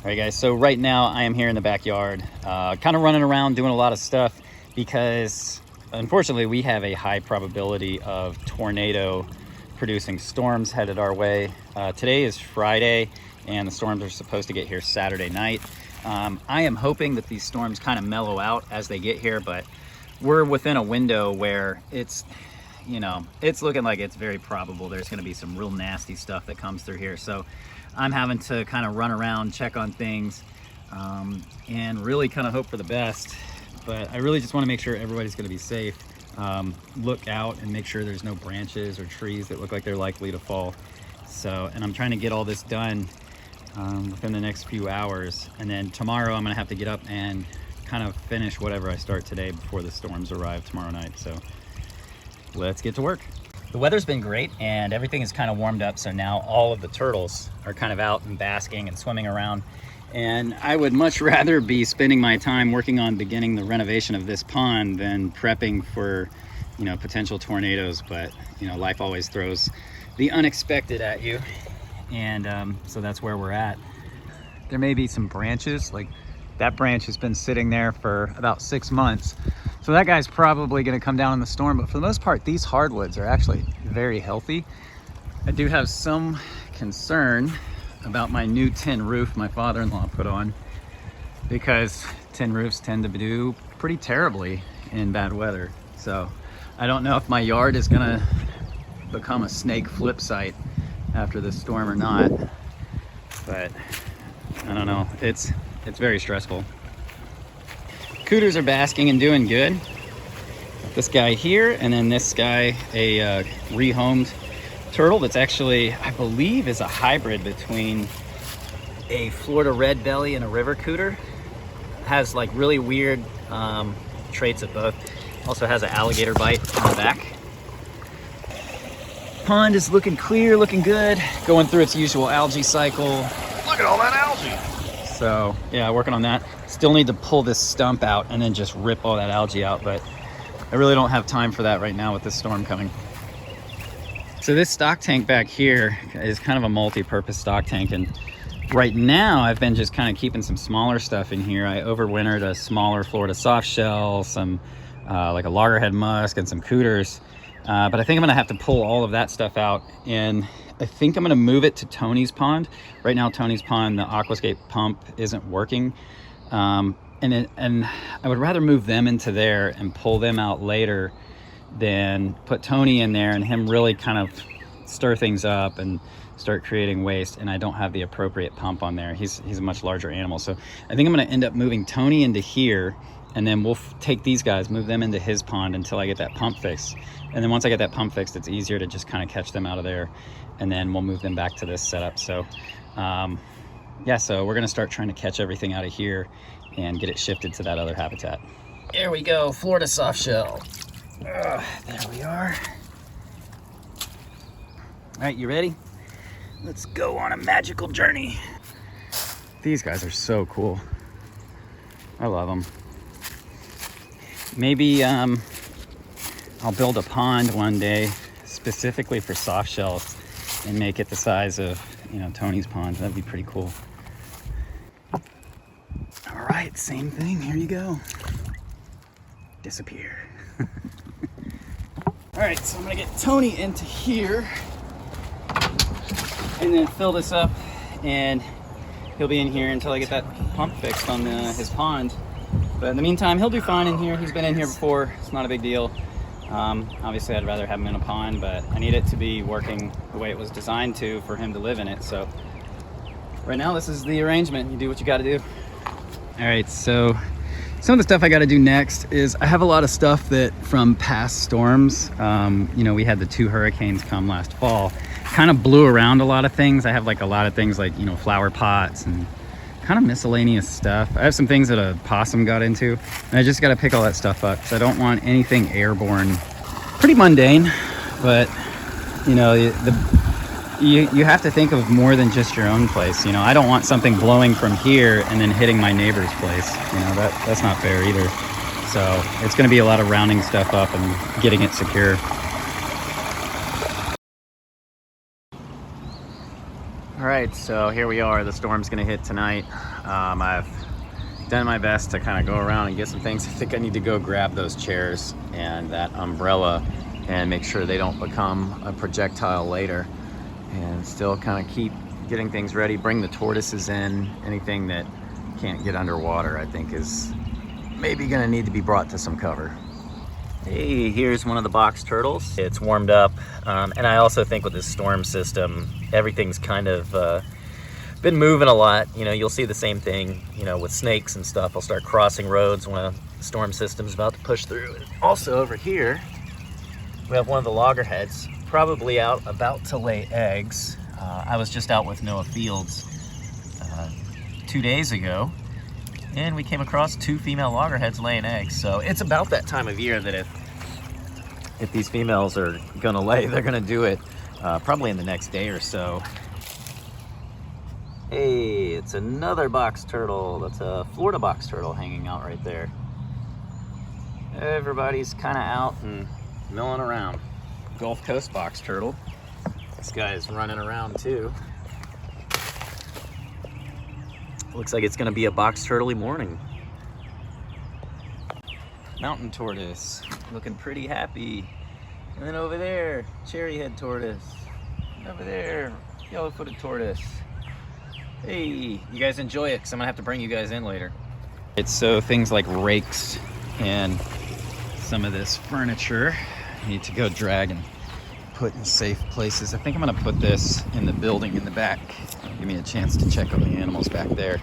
All right, guys, so right now I am here in the backyard, kind of running around doing a lot of stuff because unfortunately we have a high probability of tornado producing storms headed our way. Today is Friday and the storms are supposed to get here Saturday night. I am hoping that these storms kind of mellow out as they get here, but we're within a window where it's looking like it's very probable there's going to be some real nasty stuff that comes through here. So I'm having to kind of run around, check on things, and really kind of hope for the best. But I really just want to make sure everybody's going to be safe. Look out and make sure there's no branches or trees that look like they're likely to fall. And I'm trying to get all this done within the next few hours. And then tomorrow I'm going to have to get up and kind of finish whatever I start today before the storms arrive tomorrow night. So let's get to work. The weather's been great and everything is kind of warmed up, so now all of the turtles are kind of out and basking and swimming around. And I would much rather be spending my time working on beginning the renovation of this pond than prepping for, potential tornadoes. But, life always throws the unexpected at you. And so that's where we're at. There may be some branches, like that branch has been sitting there for about 6 months. So that guy's probably gonna come down in the storm, but for the most part, these hardwoods are actually very healthy. I do have some concern about my new tin roof my father-in-law put on, because tin roofs tend to do pretty terribly in bad weather. So I don't know if my yard is gonna become a snake flip site after this storm or not, but I don't know, it's very stressful. Cooters are basking and doing good. This guy here, and then this guy, a rehomed turtle that's actually, I believe, is a hybrid between a Florida red belly and a river cooter. Has like really weird traits of both. Also has an alligator bite on the back. Pond is looking clear, looking good. Going through its usual algae cycle. Look at all that algae. So yeah, working on that. Still need to pull this stump out and then just rip all that algae out, but I really don't have time for that right now with this storm coming. So this stock tank back here is kind of a multi-purpose stock tank, and right now I've been just kind of keeping some smaller stuff in here. I overwintered a smaller Florida soft shell, some like a loggerhead musk, and some cooters. But I think I'm gonna have to pull all of that stuff out, and I think I'm gonna move it to Tony's pond. Right now, Tony's pond, the aquascape pump isn't working. And I would rather move them into there and pull them out later than put Tony in there and him really kind of stir things up and start creating waste, and I don't have the appropriate pump on there. He's a much larger animal. So I think I'm gonna end up moving Tony into here, and then we'll take these guys, move them into his pond until I get that pump fixed. And then once I get that pump fixed, it's easier to just kind of catch them out of there, and then we'll move them back to this setup. So yeah, so we're gonna start trying to catch everything out of here and get it shifted to that other habitat. There we go, Florida soft shell. There we are. All right, you ready? Let's go on a magical journey. These guys are so cool. I love them. Maybe I'll build a pond one day specifically for soft shells and make it the size of, Tony's pond. That'd be pretty cool. All right, same thing, here you go. Disappear. All right, so I'm gonna get Tony into here and then fill this up, and he'll be in here until I get that pump fixed on his pond. But in the meantime, he'll do fine in here. He's been in here before, it's not a big deal. Obviously I'd rather have him in a pond, but I need it to be working the way it was designed to for him to live in it. So right now, this is the arrangement. You do what you gotta do. All right, so some of the stuff I gotta do next is I have a lot of stuff that from past storms, we had the 2 hurricanes come last fall, kind of blew around a lot of things. I have like a lot of things like, flower pots and kind of miscellaneous stuff. I have some things that a possum got into, and I just got to pick all that stuff up because I don't want anything airborne. Pretty mundane, but you have to think of more than just your own place. I don't want something blowing from here and then hitting my neighbor's place. That's not fair either. So it's going to be a lot of rounding stuff up and getting it secure. All right, right, so here we are. The storm's gonna hit tonight. I've done my best to kind of go around and get some things. I think I need to go grab those chairs and that umbrella and make sure they don't become a projectile later, and still kind of keep getting things ready. Bring the tortoises in. Anything that can't get underwater, I think, is maybe gonna need to be brought to some cover. Hey, here's one of the box turtles. It's warmed up, and I also think with this storm system, everything's kind of been moving a lot. You know, you'll see the same thing, you know, with snakes and stuff. I'll start crossing roads when a storm system's about to push through. And also over here, we have one of the loggerheads, probably out about to lay eggs. I was just out with Noah Fields 2 days ago, and we came across 2 female loggerheads laying eggs. So it's about that time of year that if these females are gonna lay, they're gonna do it probably in the next day or so. Hey, it's another box turtle. That's a Florida box turtle hanging out right there. Everybody's kind of out and milling around. Gulf Coast box turtle. This guy's running around too. Looks like it's gonna be a box turtle-y morning. Mountain tortoise, looking pretty happy. And then over there, cherry head tortoise. And over there, yellow-footed tortoise. Hey, you guys enjoy it, because I'm gonna have to bring you guys in later. It's so things like rakes and some of this furniture I need to go drag and put in safe places. I think I'm gonna put this in the building in the back. Give me a chance to check on the animals back there.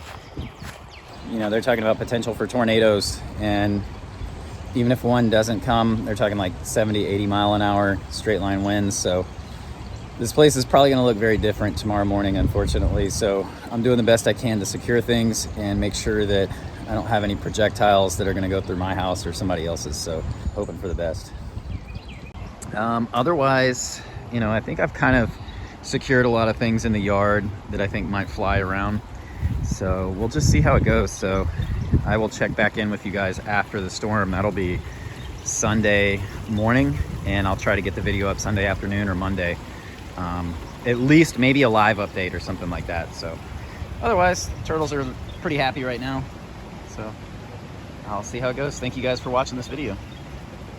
You know, they're talking about potential for tornadoes, and even if one doesn't come, they're talking like 70, 80 mile an hour straight line winds. So this place is probably gonna look very different tomorrow morning, unfortunately. So I'm doing the best I can to secure things and make sure that I don't have any projectiles that are gonna go through my house or somebody else's. So hoping for the best. Otherwise, you know, I think I've kind of secured a lot of things in the yard that I think might fly around. So we'll just see how it goes. So I will check back in with you guys after the storm. That'll be Sunday morning, and I'll try to get the video up Sunday afternoon or Monday. At least maybe a live update or something like that. So otherwise, turtles are pretty happy right now. So I'll see how it goes. Thank you guys for watching this video.